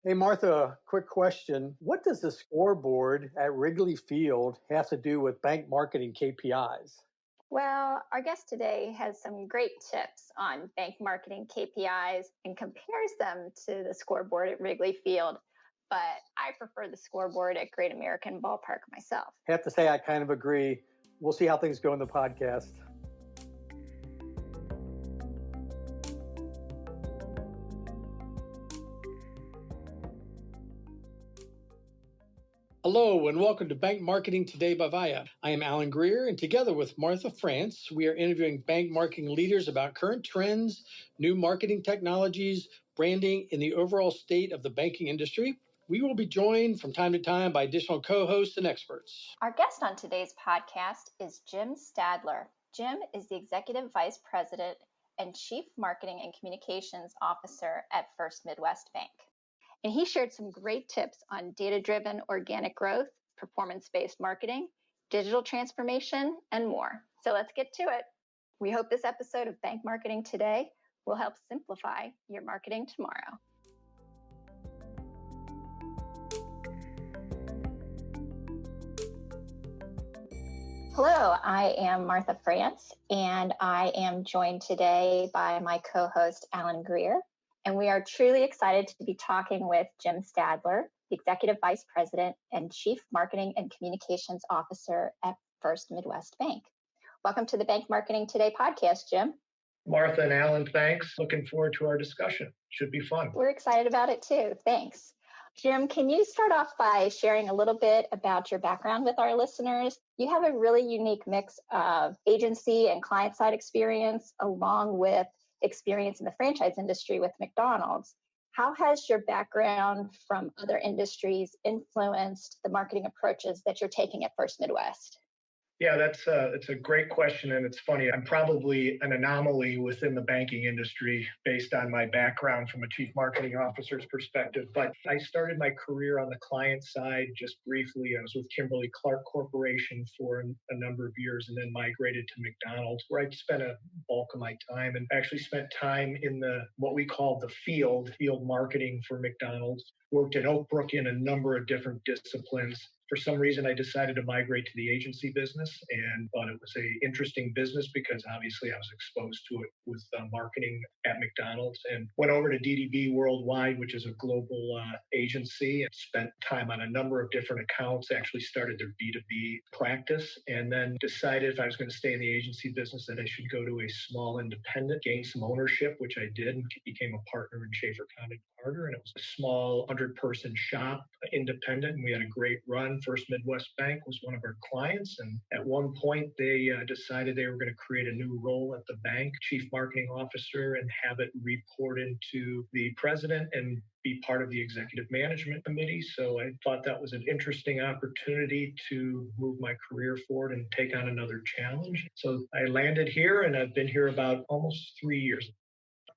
Hey, Martha, quick question. What does the scoreboard at Wrigley Field have to do with bank marketing KPIs? Well, our guest today has some great tips on bank marketing KPIs and compares them to the scoreboard at Wrigley Field. But I prefer the scoreboard at Great American Ballpark myself. I have to say, I kind of agree. We'll see how things go in the podcast. Hello, and welcome to Bank Marketing Today by Via. I am Alan Greer, and together with Martha France, we are interviewing bank marketing leaders about current trends, new marketing technologies, branding, and the overall state of the banking industry. We will be joined from time to time by additional co-hosts and experts. Our guest on today's podcast is Jim Stadler. Jim is the Executive Vice President and Chief Marketing and Communications Officer at First Midwest Bank. And he shared some great tips on data-driven organic growth, performance-based marketing, digital transformation, and more. So let's get to it. We hope this episode of Bank Marketing Today will help simplify your marketing tomorrow. Hello, I am Martha France, and I am joined today by my co-host, Alan Greer. And we are truly excited to be talking with Jim Stadler, the Executive Vice President and Chief Marketing and Communications Officer at First Midwest Bank. Welcome to the Bank Marketing Today podcast, Jim. Martha and Alan, thanks. Looking forward to our discussion. Should be fun. We're excited about it too. Thanks. Jim, can you start off by sharing a little bit about your background with our listeners? You have a really unique mix of agency and client-side experience, along with experience in the franchise industry with McDonald's. How has your background from other industries influenced the marketing approaches that you're taking at First Midwest? Yeah, it's a great question, and it's funny. I'm probably an anomaly within the banking industry based on my background from a chief marketing officer's perspective. But I started my career on the client side just briefly. I was with Kimberly-Clark Corporation for a number of years, and then migrated to McDonald's, where I spent a bulk of my time, and actually spent time in what we call the field marketing for McDonald's. Worked in Oak Brook in a number of different disciplines. For some reason, I decided to migrate to the agency business and thought it was an interesting business because obviously I was exposed to it with marketing at McDonald's, and went over to DDB Worldwide, which is a global agency, and spent time on a number of different accounts, actually started their B2B practice, and then decided if I was going to stay in the agency business that I should go to a small independent, gain some ownership, which I did, and became a partner in Schaefer Condon Carter, and it was a small 100-person shop, independent, and we had a great run. First Midwest Bank was one of our clients, and at one point they decided they were going to create a new role at the bank, Chief Marketing Officer, and have it report into the president and be part of the executive management committee. So I thought that was an interesting opportunity to move my career forward and take on another challenge. So I landed here, and I've been here about almost 3 years.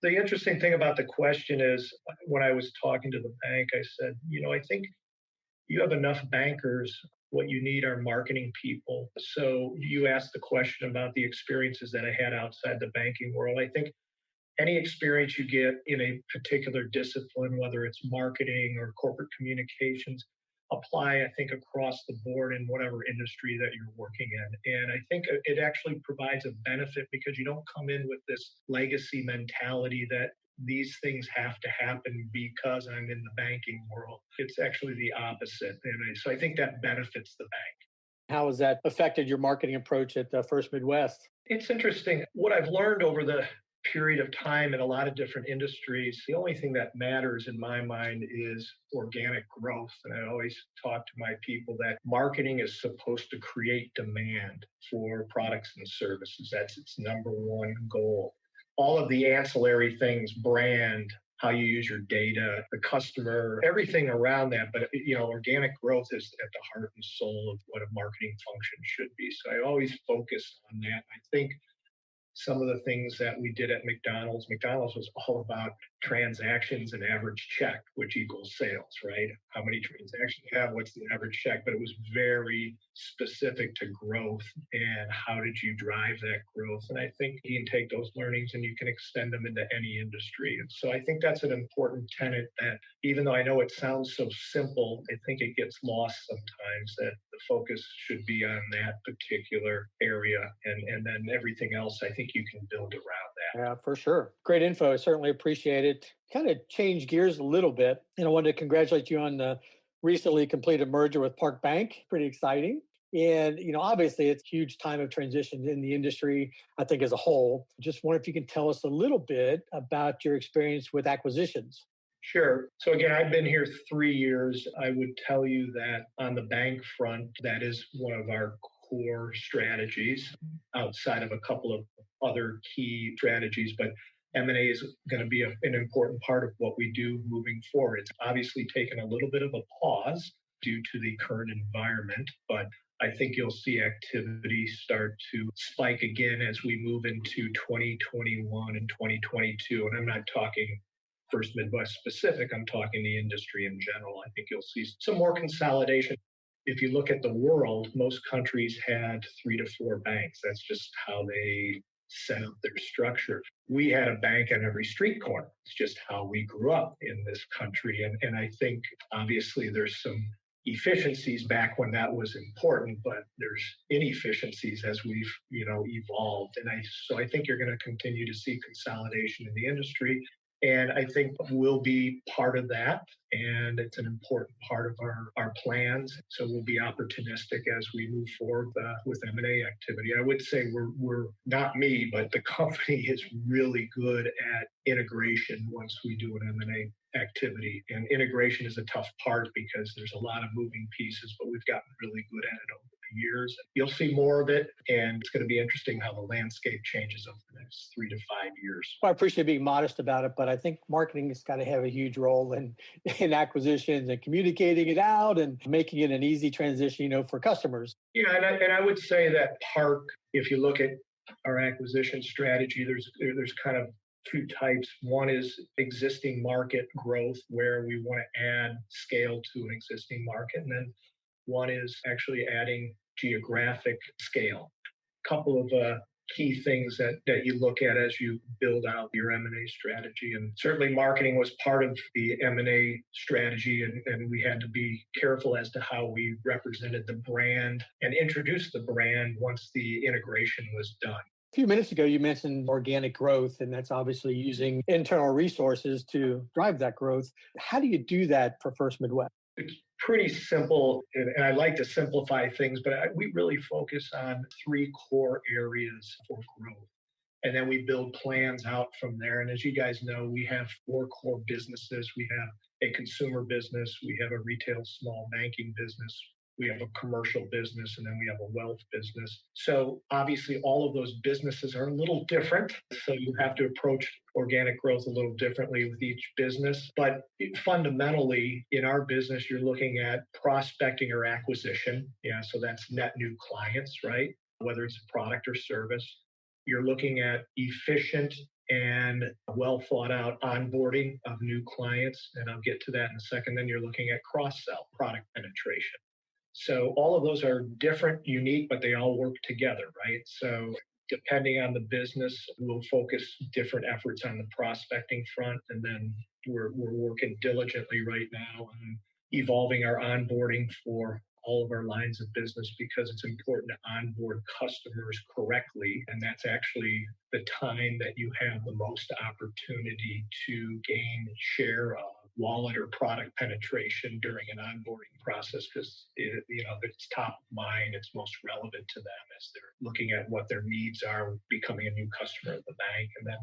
The interesting thing about the question is, when I was talking to the bank, I said, I think you have enough bankers. What you need are marketing people. So you asked the question about the experiences that I had outside the banking world. I think any experience you get in a particular discipline, whether it's marketing or corporate communications, apply, I think, across the board in whatever industry that you're working in. And I think it actually provides a benefit because you don't come in with this legacy mentality that these things have to happen because I'm in the banking world. It's actually the opposite. And so I think that benefits the bank. How has that affected your marketing approach at First Midwest? It's interesting. What I've learned over the period of time in a lot of different industries, the only thing that matters in my mind is organic growth. And I always talk to my people that marketing is supposed to create demand for products and services. That's its number one goal. All of the ancillary things, brand, how you use your data, the customer, everything around that. But, organic growth is at the heart and soul of what a marketing function should be. So I always focus on that. I think some of the things that we did at McDonald's was all about transactions and average check, which equals sales, right? How many transactions you have, what's the average check? But it was very specific to growth and how did you drive that growth? And I think you can take those learnings and you can extend them into any industry. And so I think that's an important tenet that even though I know it sounds so simple, I think it gets lost sometimes that the focus should be on that particular area. And then everything else, I think you can build around that. Yeah, for sure. Great info. I certainly appreciate it. Kind of change gears a little bit. And I wanted to congratulate you on the recently completed merger with Park Bank. Pretty exciting. And, obviously it's a huge time of transition in the industry, I think, as a whole. Just wonder if you can tell us a little bit about your experience with acquisitions. Sure. So again, I've been here 3 years. I would tell you that on the bank front, that is one of our core strategies outside of a couple of other key strategies. But M&A is going to be an important part of what we do moving forward. It's obviously taken a little bit of a pause due to the current environment, but I think you'll see activity start to spike again as we move into 2021 and 2022. And I'm not talking First Midwest specific, I'm talking the industry in general. I think you'll see some more consolidation. If you look at the world, most countries had 3 to 4 banks. That's just how they set up their structure. We had a bank on every street corner. It's just how we grew up in this country. And I think obviously there's some efficiencies back when that was important, but there's inefficiencies as we've evolved. So I think you're going to continue to see consolidation in the industry. And I think we'll be part of that. And it's an important part of our plans. So we'll be opportunistic as we move forward with M&A activity. I would say we're not me, but the company is really good at integration once we do an M&A activity. And integration is a tough part because there's a lot of moving pieces, but we've gotten really good at it over the years. You'll see more of it, and it's going to be interesting how the landscape changes over the next 3 to 5 years. Well, I appreciate being modest about it, but I think marketing has got to have a huge role in acquisitions and communicating it out and making it an easy transition, for customers. Yeah, and I would say that Park, if you look at our acquisition strategy, there's kind of 2 types. One is existing market growth, where we want to add scale to an existing market. And then one is actually adding geographic scale. A couple of key things that you look at as you build out your M&A strategy. And certainly marketing was part of the M&A strategy, and we had to be careful as to how we represented the brand and introduced the brand once the integration was done. A few minutes ago, you mentioned organic growth, and that's obviously using internal resources to drive that growth. How do you do that for First Midwest? It's pretty simple, and I like to simplify things, but we really focus on 3 core areas for growth. And then we build plans out from there. And as you guys know, we have 4 core businesses. We have a consumer business, we have a retail small banking business, we have a commercial business, and then we have a wealth business. So obviously all of those businesses are a little different. So you have to approach organic growth a little differently with each business. But fundamentally, in our business, you're looking at prospecting or acquisition. Yeah, so that's net new clients, right? Whether it's a product or service. You're looking at efficient and well thought out onboarding of new clients. And I'll get to that in a second. Then you're looking at cross-sell, product penetration. So all of those are different, unique, but they all work together, right? So depending on the business, we'll focus different efforts on the prospecting front. And then we're working diligently right now on evolving our onboarding for all of our lines of business, because it's important to onboard customers correctly. And that's actually the time that you have the most opportunity to gain share of wallet or product penetration during an onboarding process, because it's top of mind, it's most relevant to them as they're looking at what their needs are becoming a new customer of the bank. And then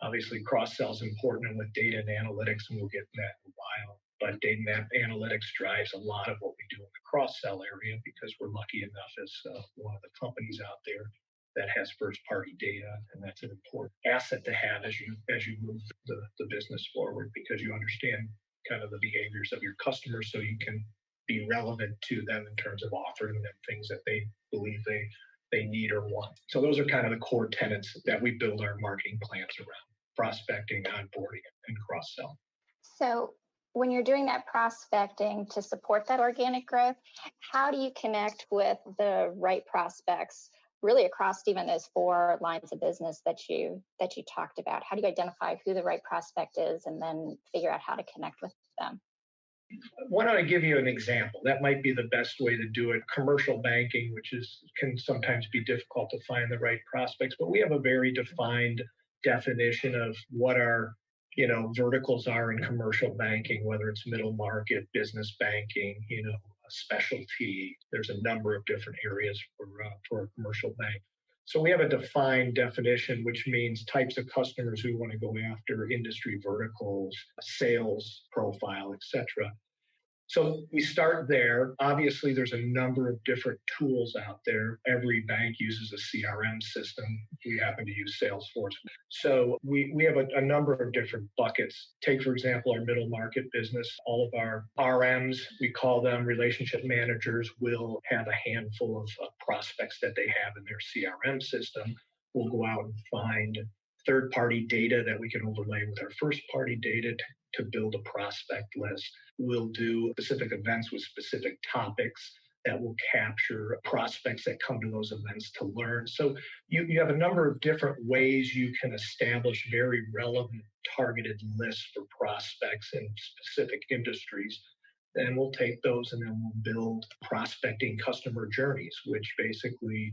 obviously cross-sell is important, and with data and analytics, and we'll get to that in a while. But data and analytics drives a lot of what we do in the cross-sell area, because we're lucky enough as one of the companies out there that has first-party data, and that's an important asset to have as you move the business forward, because you understand kind of the behaviors of your customers, so you can be relevant to them in terms of offering them things that they believe they need or want. So those are kind of the core tenets that we build our marketing plans around. prospecting, onboarding, and cross-sell. So, when you're doing that prospecting to support that organic growth, how do you connect with the right prospects really across even those four lines of business that you talked about? How do you identify who the right prospect is and then figure out how to connect with them? Why don't I give you an example? That might be the best way to do it. Commercial banking, which can sometimes be difficult to find the right prospects, but we have a very defined definition of what our verticals are in commercial banking, whether it's middle market, business banking, specialty. There's a number of different areas for a commercial bank. So we have a defined definition, which means types of customers we want to go after, industry verticals, sales profile, etc. So we start there. Obviously, there's a number of different tools out there. Every bank uses a CRM system. We happen to use Salesforce. So we have a number of different buckets. Take, for example, our middle market business. All of our RMs, we call them relationship managers, will have a handful of prospects that they have in their CRM system. We'll go out and find third-party data that we can overlay with our first-party data to build a prospect list. We'll do specific events with specific topics that will capture prospects that come to those events to learn. So you have a number of different ways you can establish very relevant targeted lists for prospects in specific industries. Then we'll take those and then we'll build prospecting customer journeys, which basically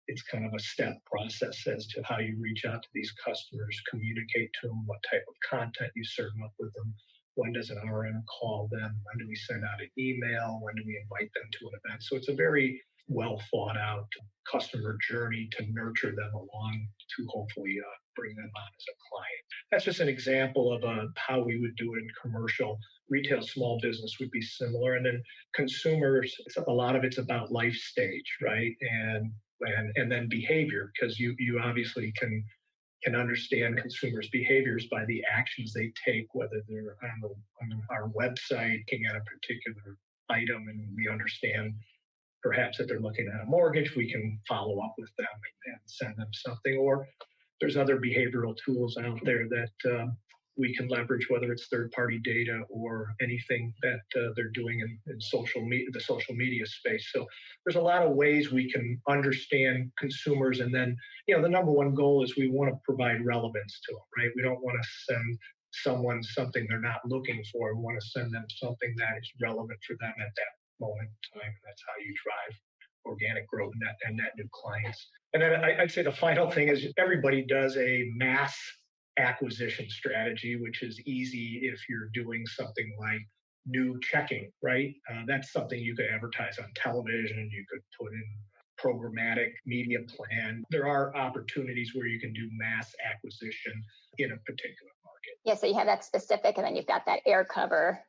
it's kind of a step process as to how you reach out to these customers, communicate to them, what type of content you serve up with them. When does an RM call them? When do we send out an email? When do we invite them to an event? So it's a very well thought out customer journey to nurture them along to hopefully bring them on as a client. That's just an example of how we would do it in commercial. Retail small business would be similar. And then consumers, a lot of it's about life stage, right? And then behavior, because you obviously can understand consumers' behaviors by the actions they take, whether they're on our website looking at a particular item, and we understand perhaps if they're looking at a mortgage, we can follow up with them and send them something. Or there's other behavioral tools out there that we can leverage, whether it's third-party data or anything that they're doing in the social media space. So there's a lot of ways we can understand consumers, and then the number one goal is we want to provide relevance to them, right? We don't want to send someone something they're not looking for. We want to send them something that is relevant for them at that moment in time. And that's how you drive organic growth and net new clients. And then I'd say the final thing is everybody does a mass acquisition strategy, which is easy if you're doing something like new checking, right? That's something you could advertise on television. You could put in programmatic media plan. There are opportunities where you can do mass acquisition in a particular market. Yeah, so you have that specific, and then you've got that air cover.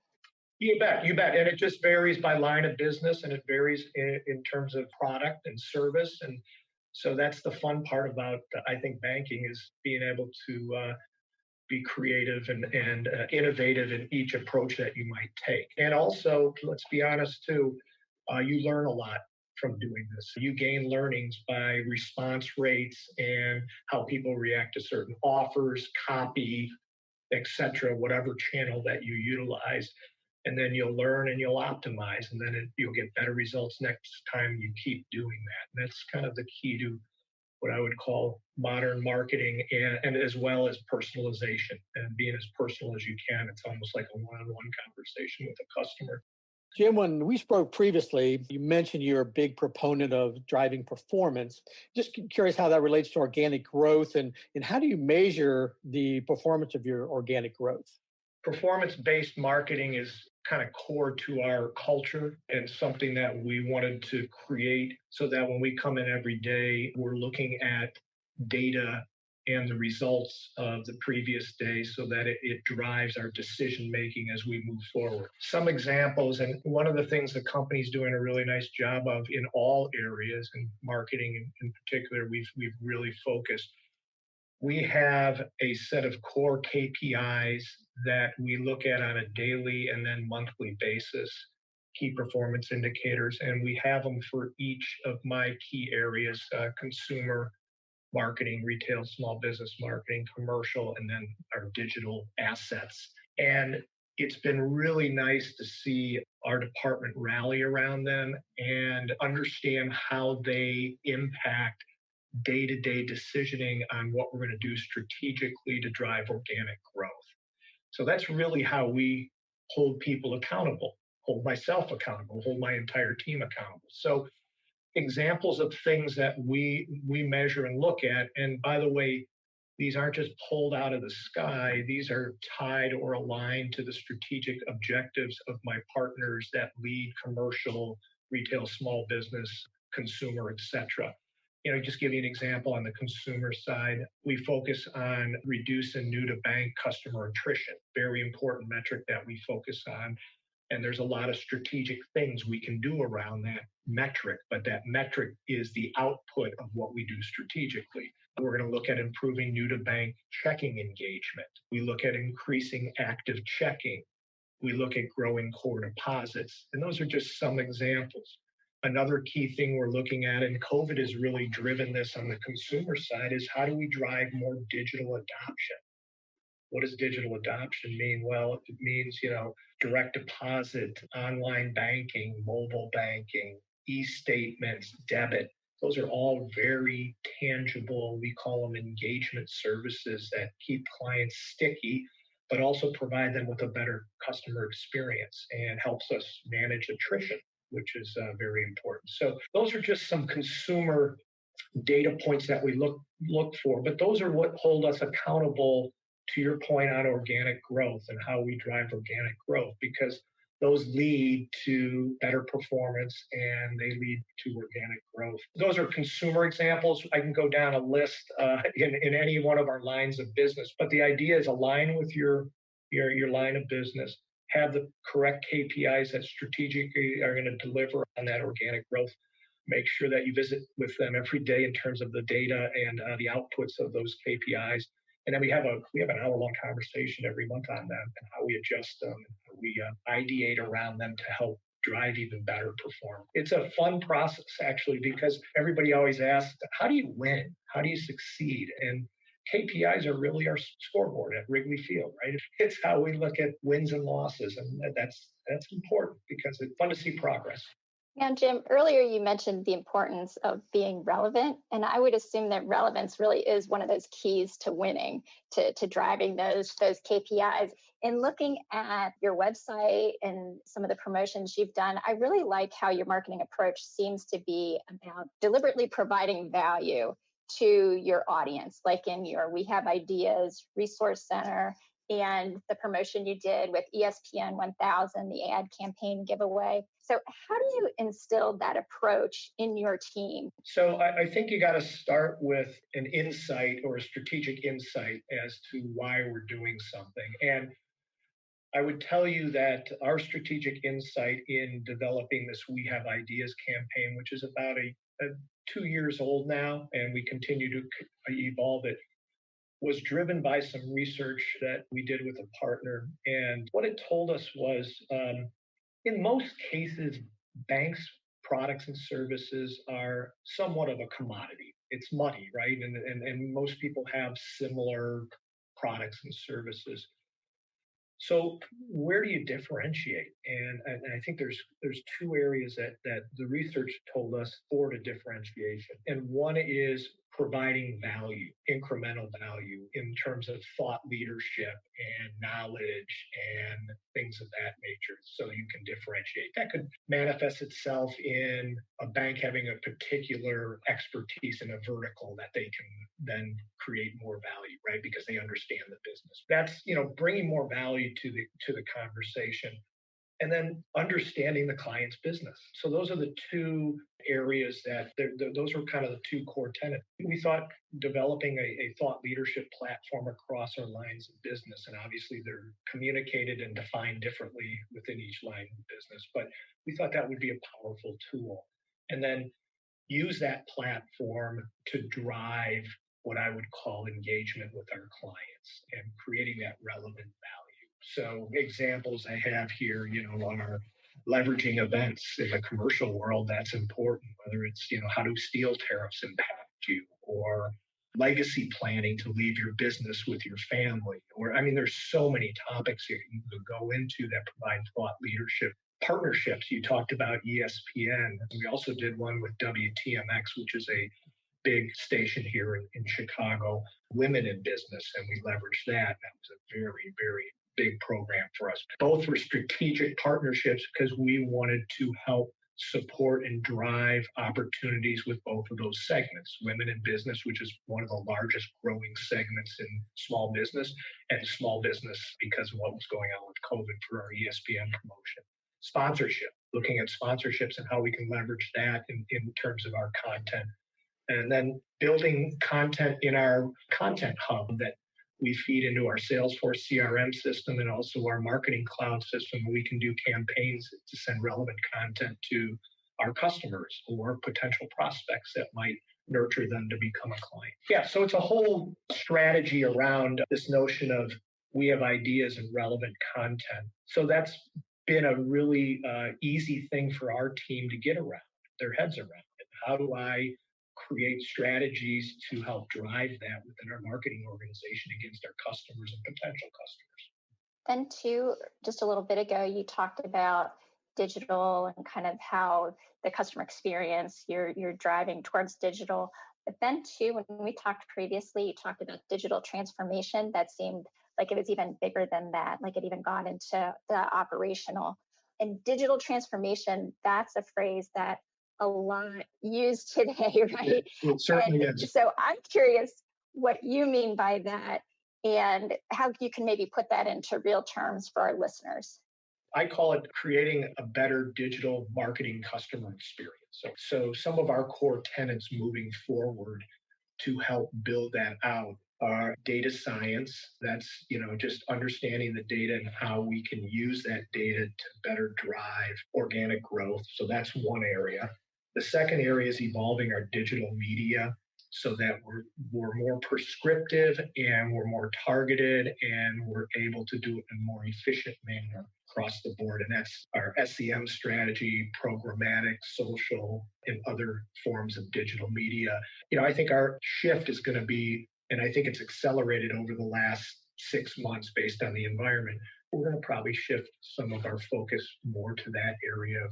You bet. And it just varies by line of business, and it varies in terms of product and service. And so that's the fun part about, I think, banking is being able to be creative and innovative in each approach that you might take. And also, let's be honest too, you learn a lot from doing this. You gain learnings by response rates and how people react to certain offers, copy, etc., whatever channel that you utilize. And then you'll learn and you'll optimize, and then you'll get better results next time you keep doing that. And that's kind of the key to what I would call modern marketing, and as well as personalization and being as personal as you can. It's almost like a one-on-one conversation with a customer. Jim, when we spoke previously, you mentioned you're a big proponent of driving performance. Just curious how that relates to organic growth, and how do you measure the performance of your organic growth? Performance-based marketing is kind of core to our culture and something that we wanted to create so that when we come in every day, we're looking at data and the results of the previous day so that it drives our decision making as we move forward. Some examples, and one of the things the company's doing a really nice job of in all areas, and marketing in particular, we've really focused. We have a set of core KPIs that we look at on a daily and then monthly basis, key performance indicators, and we have them for each of my key areas, consumer, marketing, retail, small business marketing, commercial, and then our digital assets. And it's been really nice to see our department rally around them and understand how they impact day-to-day decisioning on what we're going to do strategically to drive organic growth. So that's really how we hold people accountable, hold myself accountable, hold my entire team accountable. So examples of things that we measure and look at, and by the way, these aren't just pulled out of the sky. These are tied or aligned to the strategic objectives of my partners that lead commercial, retail, small business, consumer, etc. Just give you an example on the consumer side, we focus on reducing new to bank customer attrition, very important metric that we focus on. And there's a lot of strategic things we can do around that metric, but that metric is the output of what we do strategically. We're going to look at improving new to bank checking engagement. We look at increasing active checking. We look at growing core deposits. And those are just some examples. Another key thing we're looking at, and COVID has really driven this on the consumer side, is how do we drive more digital adoption? What does digital adoption mean? Well, it means, direct deposit, online banking, mobile banking, e-statements, debit. Those are all very tangible, we call them engagement services that keep clients sticky, but also provide them with a better customer experience and helps us manage attrition, which is very important. So those are just some consumer data points that we look for, but those are what hold us accountable to your point on organic growth and how we drive organic growth, because those lead to better performance and they lead to organic growth. Those are consumer examples. I can go down a list in any one of our lines of business, but the idea is align with your line of business, have the correct KPIs that strategically are going to deliver on that organic growth. Make sure that you visit with them every day in terms of the data and the outputs of those KPIs. And then we have an hour-long conversation every month on them and how we adjust them. And we ideate around them to help drive even better performance. It's a fun process, actually, because everybody always asks, how do you win? How do you succeed? And KPIs are really our scoreboard at Wrigley Field, right? It's how we look at wins and losses. And that's important because it's fun to see progress. Now, Jim, earlier you mentioned the importance of being relevant, and I would assume that relevance really is one of those keys to winning, to driving those KPIs. In looking at your website and some of the promotions you've done, I really like how your marketing approach seems to be about deliberately providing value to your audience, like in your We Have Ideas Resource Center, and the promotion you did with ESPN 1000, the ad campaign giveaway. So how do you instill that approach in your team? So I think you got to start with an insight or a strategic insight as to why we're doing something. And I would tell you that our strategic insight in developing this We Have Ideas campaign, which is about 2 years old now, and we continue to evolve it, was driven by some research that we did with a partner. And what it told us was, in most cases, banks' products and services are somewhat of a commodity. It's money, right? And most people have similar products and services. So where do you differentiate? And I think there's two areas that the research told us for the differentiation. And one is providing value, incremental value in terms of thought leadership and knowledge and things of that nature, so you can differentiate. That could manifest itself in a bank having a particular expertise in a vertical that they can then create more value, right? Because they understand the business. That's, bringing more value to the conversation. And then understanding the client's business. So those are the two areas those are kind of the two core tenets. We thought developing a thought leadership platform across our lines of business, and obviously they're communicated and defined differently within each line of business, but we thought that would be a powerful tool. And then use that platform to drive what I would call engagement with our clients and creating that relevant value. So examples I have here, are leveraging events in the commercial world. That's important, whether it's, how do steel tariffs impact you, or legacy planning to leave your business with your family. Or, I mean, there's so many topics here you can go into that provide thought leadership. Partnerships, you talked about ESPN. We also did one with WTMX, which is a big station here in Chicago, women in business, and we leveraged that. That was a very, very big program for us. Both were strategic partnerships because we wanted to help support and drive opportunities with both of those segments, women in business, which is one of the largest growing segments in small business, and small business because of what was going on with COVID for our ESPN promotion. Sponsorship, looking at sponsorships and how we can leverage that in terms of our content. And then building content in our content hub that we feed into our Salesforce CRM system and also our marketing cloud system. We can do campaigns to send relevant content to our customers or potential prospects that might nurture them to become a client. Yeah, so it's a whole strategy around this notion of we have ideas and relevant content. So that's been a really easy thing for our team to get around, their heads around it. How do I create strategies to help drive that within our marketing organization against our customers and potential customers? Then too, just a little bit ago, you talked about digital and kind of how the customer experience you're driving towards digital. But then too, when we talked previously, you talked about digital transformation. That seemed like it was even bigger than that, like it even got into the operational. And digital transformation, that's a phrase that a lot used today, right? It certainly is. So I'm curious what you mean by that and how you can maybe put that into real terms for our listeners. I call it creating a better digital marketing customer experience. So some of our core tenets moving forward to help build that out are data science. That's, just understanding the data and how we can use that data to better drive organic growth. So that's one area. The second area is evolving our digital media so that we're more prescriptive and we're more targeted and we're able to do it in a more efficient manner across the board. And that's our SEM strategy, programmatic, social, and other forms of digital media. I think our shift is going to be, and I think it's accelerated over the last 6 months based on the environment. We're going to probably shift some of our focus more to that area.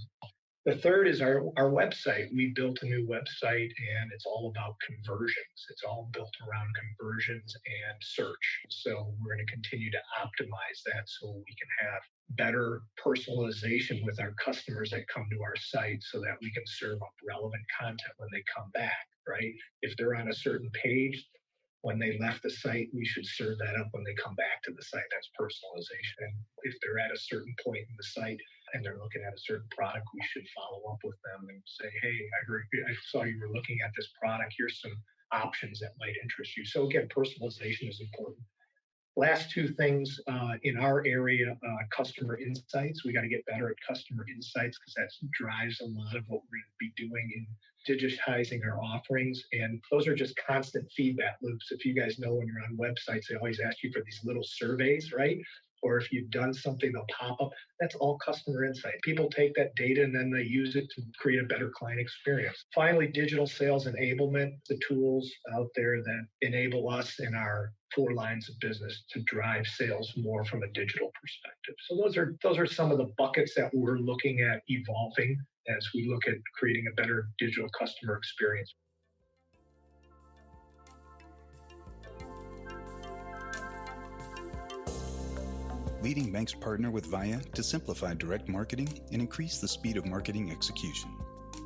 The third is our website. We built a new website and it's all about conversions. It's all built around conversions and search. So we're going to continue to optimize that so we can have better personalization with our customers that come to our site so that we can serve up relevant content when they come back, right? If they're on a certain page, when they left the site, we should serve that up when they come back to the site. That's personalization. And if they're at a certain point in the site and they're looking at a certain product, we should follow up with them and say, hey, I saw you were looking at this product. Here's some options that might interest you. So again, personalization is important. Last two things in our area, customer insights. We got to get better at customer insights because that drives a lot of what we're going to be doing in digitizing our offerings. And those are just constant feedback loops. If you guys know when you're on websites, they always ask you for these little surveys, right? Or if you've done something, they'll pop up. That's all customer insight. People take that data and then they use it to create a better client experience. Finally, digital sales enablement, the tools out there that enable us in our 4 lines of business to drive sales more from a digital perspective. So those are some of the buckets that we're looking at evolving as we look at creating a better digital customer experience. Leading banks partner with Via to simplify direct marketing and increase the speed of marketing execution.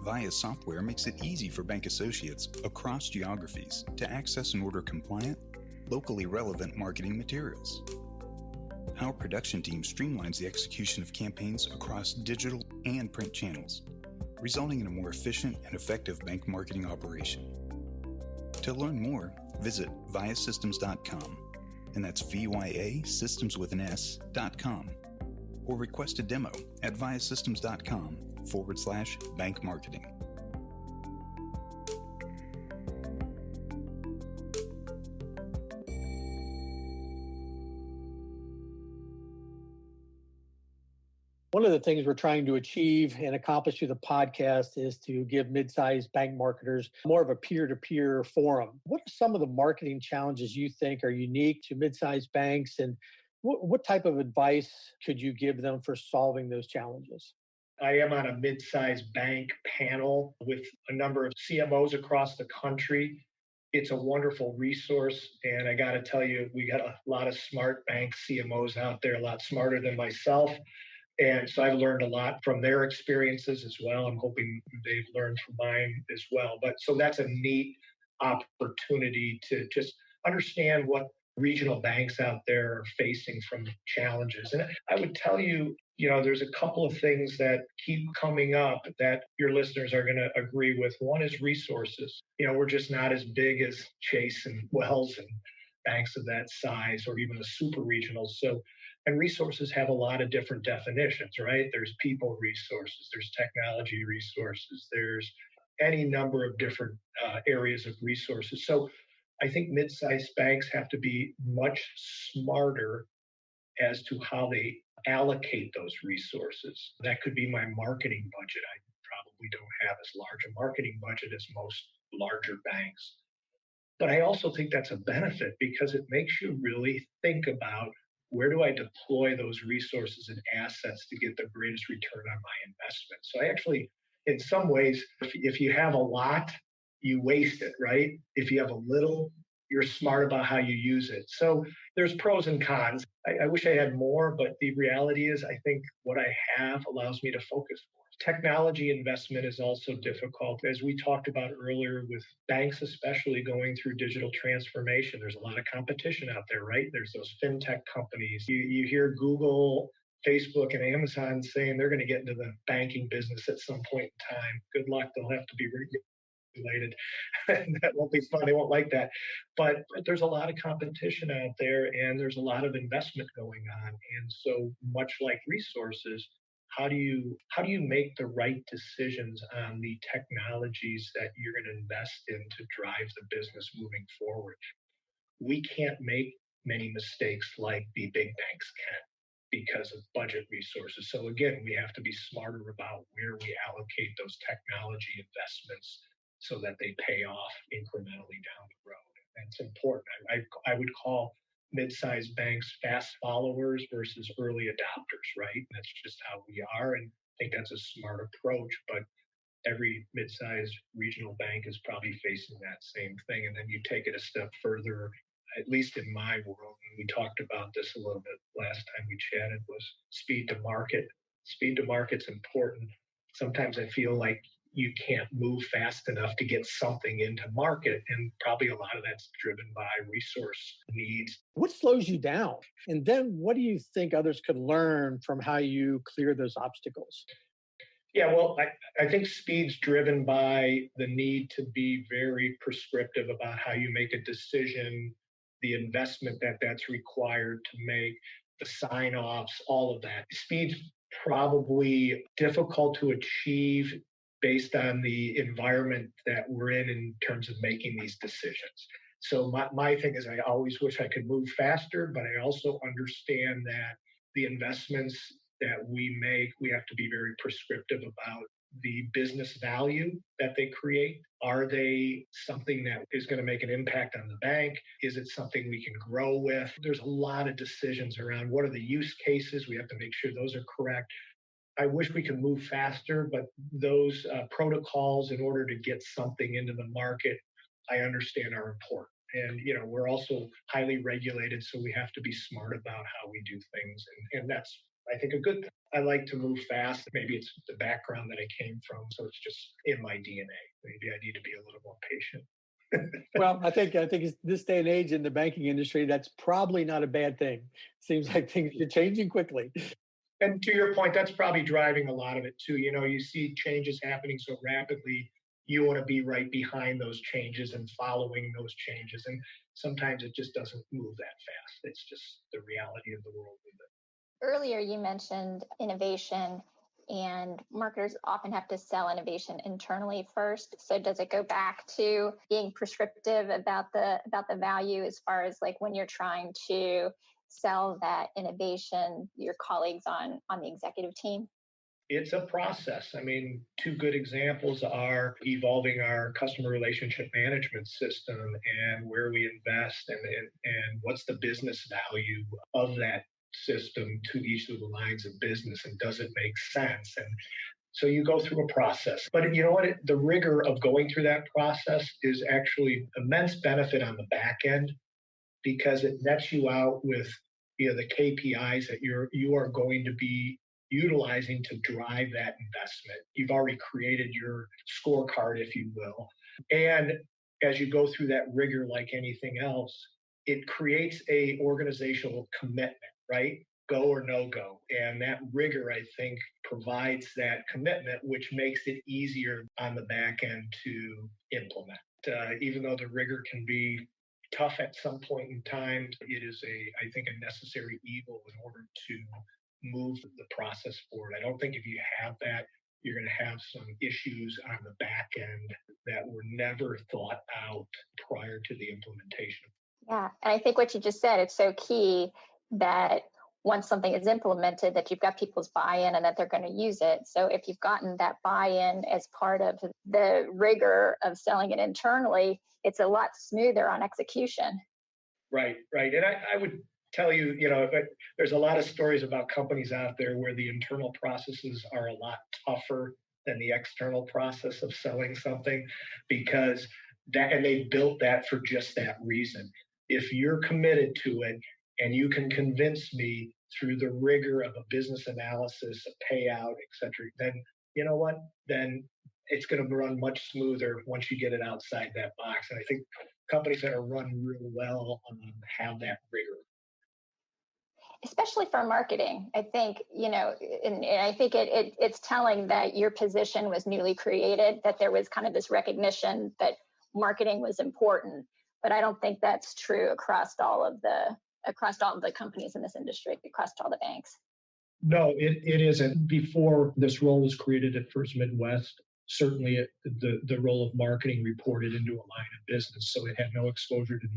Via's software makes it easy for bank associates across geographies to access and order compliant, locally relevant marketing materials. Our production team streamlines the execution of campaigns across digital and print channels, resulting in a more efficient and effective bank marketing operation. To learn more, visit viasystems.com. And that's VYA systems with an S.com, or request a demo at viasystems.com/bank marketing. One of the things we're trying to achieve and accomplish through the podcast is to give mid-sized bank marketers more of a peer-to-peer forum. What are some of the marketing challenges you think are unique to mid-sized banks, and what type of advice could you give them for solving those challenges? I am on a mid-sized bank panel with a number of CMOs across the country. It's a wonderful resource. And I got to tell you, we got a lot of smart bank CMOs out there, a lot smarter than myself. And so I've learned a lot from their experiences as well. I'm hoping they've learned from mine as well. But so that's a neat opportunity to just understand what regional banks out there are facing from challenges. And I would tell you, there's a couple of things that keep coming up that your listeners are going to agree with. One is resources. We're just not as big as Chase and Wells and banks of that size, or even the super regionals. And resources have a lot of different definitions, right? There's people resources, there's technology resources, there's any number of different areas of resources. So I think mid-sized banks have to be much smarter as to how they allocate those resources. That could be my marketing budget. I probably don't have as large a marketing budget as most larger banks. But I also think that's a benefit because it makes you really think about, where do I deploy those resources and assets to get the greatest return on my investment? So I actually, in some ways, if you have a lot, you waste it, right? If you have a little, you're smart about how you use it. So there's pros and cons. I wish I had more, but the reality is I think what I have allows me to focus more. Technology investment is also difficult. As we talked about earlier, with banks especially going through digital transformation, there's a lot of competition out there, right? There's those fintech companies. You hear Google, Facebook, and Amazon saying they're going to get into the banking business at some point in time. Good luck. They'll have to be regulated. That won't be fun. They won't like that. But there's a lot of competition out there, and there's a lot of investment going on. And so much like resources, how do you make the right decisions on the technologies that you're going to invest in to drive the business moving forward? We can't make many mistakes like the big banks can because of budget resources. So again, we have to be smarter about where we allocate those technology investments so that they pay off incrementally down the road. That's important. I would call mid-sized banks fast followers versus early adopters, right? That's just how we are, and I think that's a smart approach. But every mid-sized regional bank is probably facing that same thing. And then you take it a step further, at least in my world, and we talked about this a little bit last time we chatted, was speed to market. Speed to market's important. Sometimes I feel like you can't move fast enough to get something into market. And probably a lot of that's driven by resource needs. What slows you down? And then what do you think others could learn from how you clear those obstacles? Yeah, well, I think speed's driven by the need to be very prescriptive about how you make a decision, the investment that's required to make, the sign-offs, all of that. Speed's probably difficult to achieve based on the environment that we're in terms of making these decisions. So my thing is, I always wish I could move faster, but I also understand that the investments that we make, we have to be very prescriptive about the business value that they create. Are they something that is going to make an impact on the bank? Is it something we can grow with? There's a lot of decisions around what are the use cases. We have to make sure those are correct. I wish we could move faster, but those protocols in order to get something into the market, I understand are important. And, we're also highly regulated, so we have to be smart about how we do things. And that's, I think, a good thing. I like to move fast. Maybe it's the background that I came from, so it's just in my DNA. Maybe I need to be a little more patient. Well, I think it's this day and age in the banking industry, that's probably not a bad thing. Seems like things are changing quickly. And to your point, that's probably driving a lot of it too. You see changes happening so rapidly. You want to be right behind those changes and following those changes. And sometimes it just doesn't move that fast. It's just the reality of the world we live in. Earlier, you mentioned innovation, and marketers often have to sell innovation internally first. So does it go back to being prescriptive about the value as far as like when you're trying to sell that innovation, your colleagues on the executive team? It's a process. I mean, two good examples are evolving our customer relationship management system and where we invest and what's the business value of that system to each of the lines of business and does it make sense? And so you go through a process. But you know what? The rigor of going through that process is actually immense benefit on the back end because it nets you out with the KPIs that you are going to be utilizing to drive that investment. You've already created your scorecard, if you will. And as you go through that rigor, like anything else, it creates a organizational commitment, right? Go or no go. And that rigor, I think, provides that commitment, which makes it easier on the back end to implement. Even though the rigor can be tough at some point in time, it is I think, a necessary evil in order to move the process forward. I don't think if you have that, you're going to have some issues on the back end that were never thought out prior to the implementation. Yeah, and I think what you just said, it's so key that once something is implemented, that you've got people's buy-in and that they're going to use it. So if you've gotten that buy-in as part of the rigor of selling it internally, it's a lot smoother on execution. Right. And I would tell you, there's a lot of stories about companies out there where the internal processes are a lot tougher than the external process of selling something because and they built that for just that reason. If you're committed to it and you can convince me through the rigor of a business analysis, a payout, et cetera, then you know what? Then it's going to run much smoother once you get it outside that box. And I think companies that are run really well have that rigor. Especially for marketing, I think, and I think it's telling that your position was newly created, that there was kind of this recognition that marketing was important. But I don't think that's true across all of the companies in this industry, across all the banks. No, it isn't. Before this role was created at First Midwest, certainly the role of marketing reported into a line of business, so it had no exposure to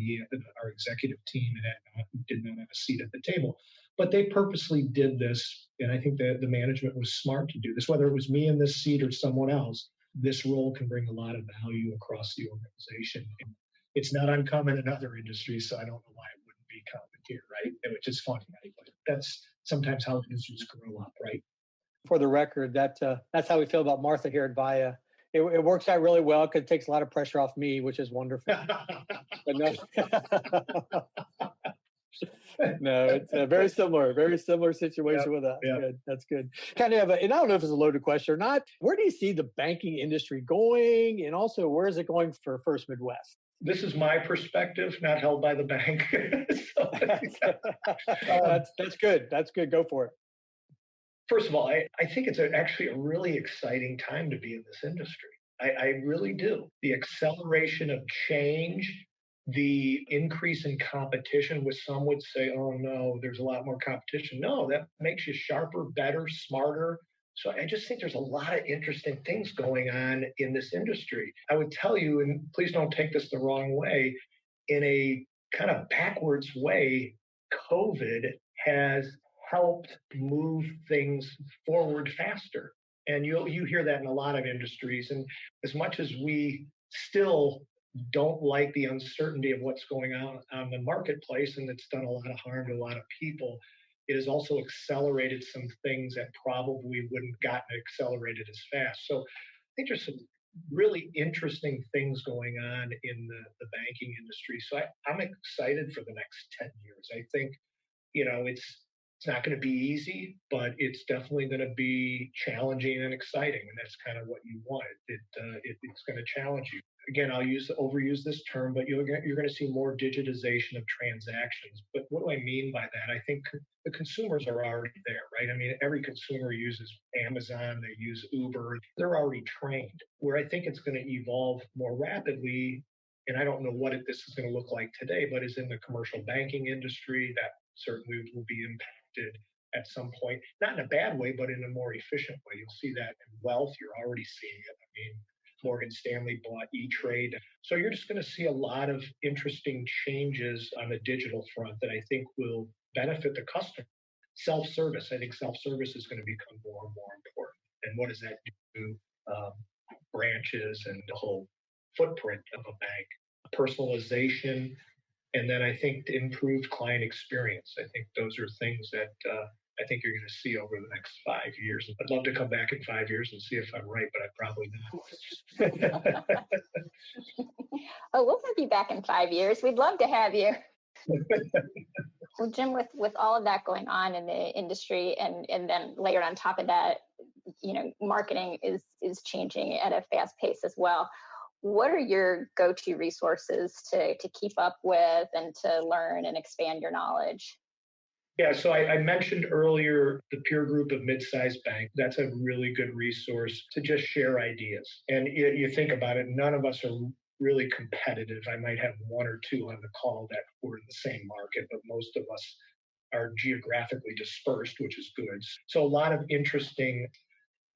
our executive team and did not have a seat at the table. But they purposely did this, and I think that the management was smart to do this. Whether it was me in this seat or someone else, this role can bring a lot of value across the organization. And it's not uncommon in other industries, so I don't know why it wouldn't be common here, right? Which is funny. But that's sometimes how industries grow up, right? For the record, that's how we feel about Martha here at Via. It works out really well because it takes a lot of pressure off me, which is wonderful. But no, no, it's a very similar situation with us. Yep. Good. That's good. Kind of, and I don't know if it's a loaded question or not. Where do you see the banking industry going, and also where is it going for First Midwest? This is my perspective, not held by the bank. That's good. That's good. Go for it. First of all, I think it's actually a really exciting time to be in this industry. I really do. The acceleration of change, the increase in competition, which some would say, oh no, there's a lot more competition. No, that makes you sharper, better, smarter. So I just think there's a lot of interesting things going on in this industry. I would tell you, and please don't take this the wrong way, in a kind of backwards way, COVID has helped move things forward faster. And you hear that in a lot of industries. And as much as we still don't like the uncertainty of what's going on the marketplace, and it's done a lot of harm to a lot of people, it has also accelerated some things that probably wouldn't have gotten accelerated as fast. So I think there's some really interesting things going on in the banking industry. So I'm excited for the next 10 years. I think, it's not going to be easy, but it's definitely going to be challenging and exciting. And that's kind of what you want. It's going to challenge you. Again, I'll overuse this term, but you're going to see more digitization of transactions. But what do I mean by that? I think the consumers are already there, right? I mean, every consumer uses Amazon, they use Uber, they're already trained. Where I think it's going to evolve more rapidly, and I don't know what this is going to look like today, but is in the commercial banking industry. That certainly will be impacted at some point, not in a bad way, but in a more efficient way. You'll see that in wealth. You're already seeing it. I mean, Morgan Stanley bought E-Trade. So you're just going to see a lot of interesting changes on the digital front that I think will benefit the customer. Self-service, I think self-service is going to become more and more important. And what does that do to branches and the whole footprint of a bank? Personalization, and then I think the improved client experience. I think those are things that I think you're going to see over the next 5 years. I'd love to come back in 5 years and see if I'm right, but I probably not. Oh, we'll have you back in 5 years. We'd love to have you. Well, Jim, with all of that going on in the industry, and then layered on top of that, marketing is changing at a fast pace as well. What are your go-to resources to keep up with and to learn and expand your knowledge? Yeah, so I mentioned earlier the peer group of mid-sized banks. That's a really good resource to just share ideas. And you think about it, none of us are really competitive. I might have one or two on the call that were in the same market, but most of us are geographically dispersed, which is good. So a lot of interesting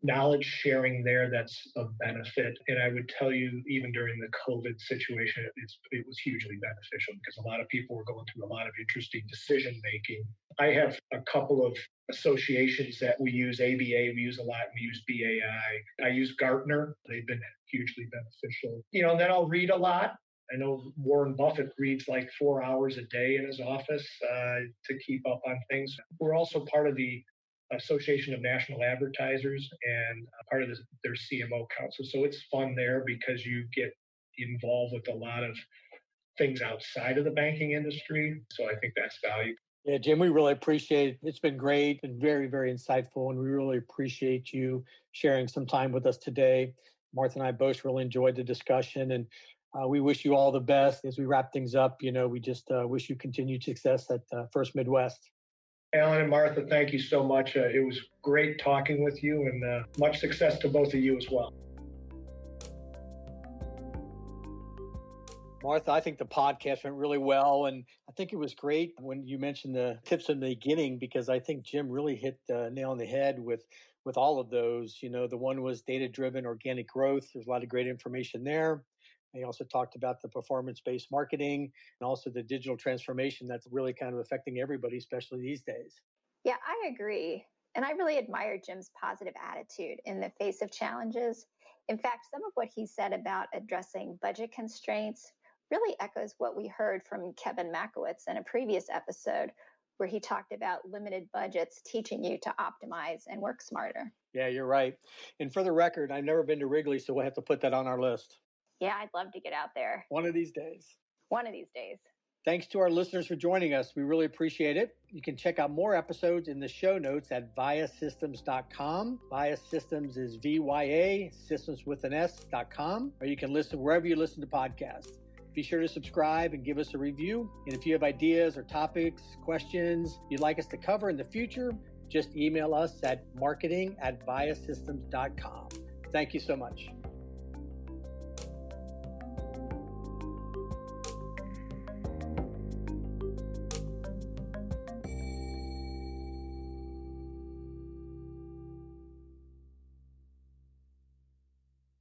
knowledge sharing there that's of benefit. And I would tell you, even during the COVID situation, it was hugely beneficial because a lot of people were going through a lot of interesting decision making. I have a couple of associations that we use. ABA, we use a lot. We use BAI. I use Gartner. They've been hugely beneficial. And then I'll read a lot. I know Warren Buffett reads like 4 hours a day in his office to keep up on things. We're also part of the Association of National Advertisers and part of their CMO council. So it's fun there because you get involved with a lot of things outside of the banking industry. So I think that's valuable. Yeah, Jim, we really appreciate it. It's been great and very, very insightful. And we really appreciate you sharing some time with us today. Martha and I both really enjoyed the discussion, and we wish you all the best as we wrap things up. We just wish you continued success at First Midwest. Alan and Martha, thank you so much. It was great talking with you, and much success to both of you as well. Martha, I think the podcast went really well, and I think it was great when you mentioned the tips in the beginning, because I think Jim really hit the nail on the head with all of those. The one was data-driven organic growth. There's a lot of great information there. He also talked about the performance-based marketing and also the digital transformation that's really kind of affecting everybody, especially these days. Yeah, I agree. And I really admire Jim's positive attitude in the face of challenges. In fact, some of what he said about addressing budget constraints really echoes what we heard from Kevin Makowitz in a previous episode, where he talked about limited budgets teaching you to optimize and work smarter. Yeah, you're right. And for the record, I've never been to Wrigley, so we'll have to put that on our list. Yeah, I'd love to get out there. One of these days. One of these days. Thanks to our listeners for joining us. We really appreciate it. You can check out more episodes in the show notes at viasystems.com. Via Systems is VYA, systems with an S.com, or you can listen wherever you listen to podcasts. Be sure to subscribe and give us a review. And if you have ideas or topics, questions you'd like us to cover in the future, just email us at marketing@viasystems.com. Thank you so much.